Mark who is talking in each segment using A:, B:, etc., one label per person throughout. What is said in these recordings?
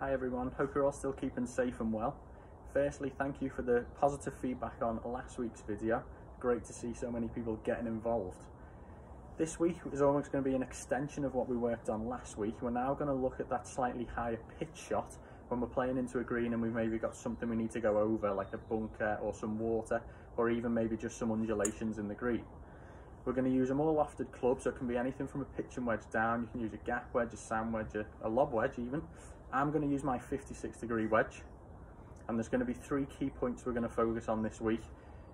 A: Hi everyone, hope you're all still keeping safe and well. Firstly, thank you for the positive feedback on last week's video. Great to see so many people getting involved. This week is almost going to be an extension of what we worked on last week. We're now going to look at that slightly higher pitch shot when we're playing into a green and we've maybe got something we need to go over, like a bunker or some water, or even maybe just some undulations in the green. We're going to use a more lofted club, so it can be anything from a pitching wedge down. You can use a gap wedge, a sand wedge, a lob wedge even. I'm going to use my 56-degree wedge, and there's going to be 3 key points we're going to focus on this week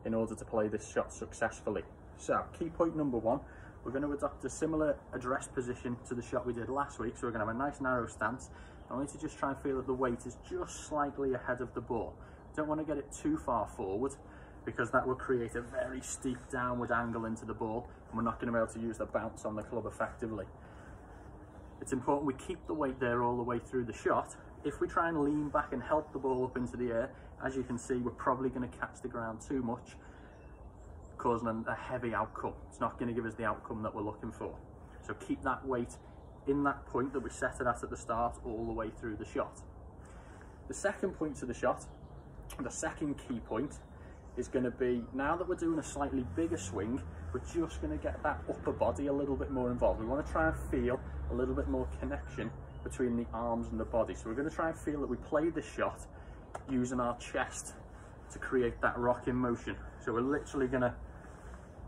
A: in order to play this shot successfully. So, key point number 1, we're going to adopt a similar address position to the shot we did last week, so we're going to have a nice narrow stance. I want you to just try and feel that the weight is just slightly ahead of the ball. Don't want to get it too far forward, because that will create a very steep downward angle into the ball and we're not going to be able to use the bounce on the club effectively. It's important we keep the weight there all the way through the shot. If we try and lean back and help the ball up into the air, as you can see, we're probably going to catch the ground too much, causing a heavy outcome. It's not going to give us the outcome that we're looking for. So keep that weight in that point that we set it at the start all the way through the shot. The second point to the shot, the second key point, is going to be, now that we're doing a slightly bigger swing, we're just going to get that upper body a little bit more involved. We want to try and feel a little bit more connection between the arms and the body. So we're going to try and feel that we play this shot using our chest to create that rocking motion. So we're literally going to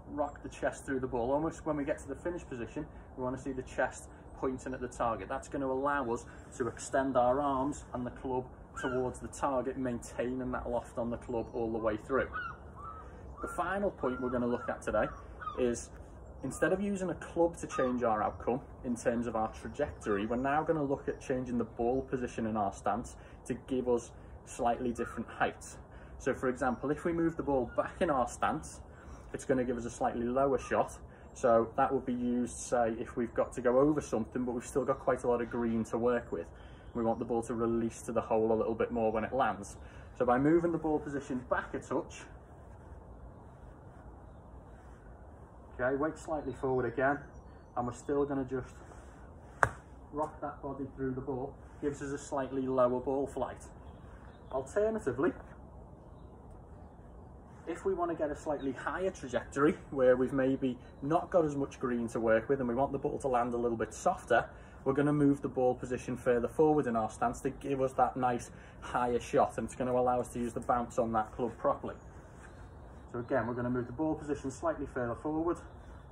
A: rock the chest through the ball. Almost when we get to the finish position, we want to see the chest pointing at the target. That's going to allow us to extend our arms and the club towards the target, maintaining that loft on the club all the way through. The final point we're going to look at today is, instead of using a club to change our outcome in terms of our trajectory, we're now going to look at changing the ball position in our stance to give us slightly different heights. So for example, if we move the ball back in our stance, it's going to give us a slightly lower shot. So that would be used, say, if we've got to go over something but we've still got quite a lot of green to work with. We want the ball to release to the hole a little bit more when it lands. So by moving the ball position back a touch, okay, weight slightly forward again, and we're still going to just rock that body through the ball, gives us a slightly lower ball flight. Alternatively, if we want to get a slightly higher trajectory, where we've maybe not got as much green to work with and we want the ball to land a little bit softer, we're going to move the ball position further forward in our stance to give us that nice higher shot, and it's going to allow us to use the bounce on that club properly. So again, we're going to move the ball position slightly further forward,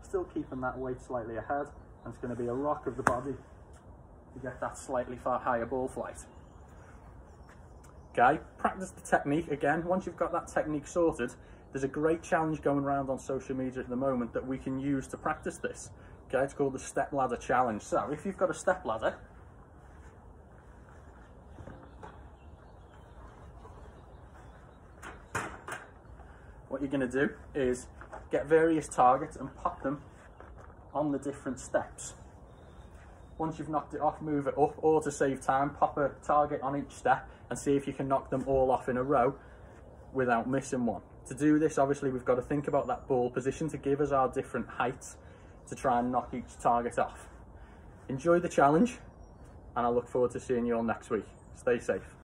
A: still keeping that weight slightly ahead, and it's going to be a rock of the body to get that slightly far higher ball flight. Okay, practice the technique again. Once you've got that technique sorted, there's a great challenge going around on social media at the moment that we can use to practice this. Okay, it's called the step ladder challenge. So if you've got a step ladder, what you're going to do is get various targets and pop them on the different steps. Once you've knocked it off, move it up, or to save time, pop a target on each step and see if you can knock them all off in a row without missing one. To do this, obviously, we've got to think about that ball position to give us our different heights to try and knock each target off. Enjoy the challenge, and I look forward to seeing you all next week. Stay safe.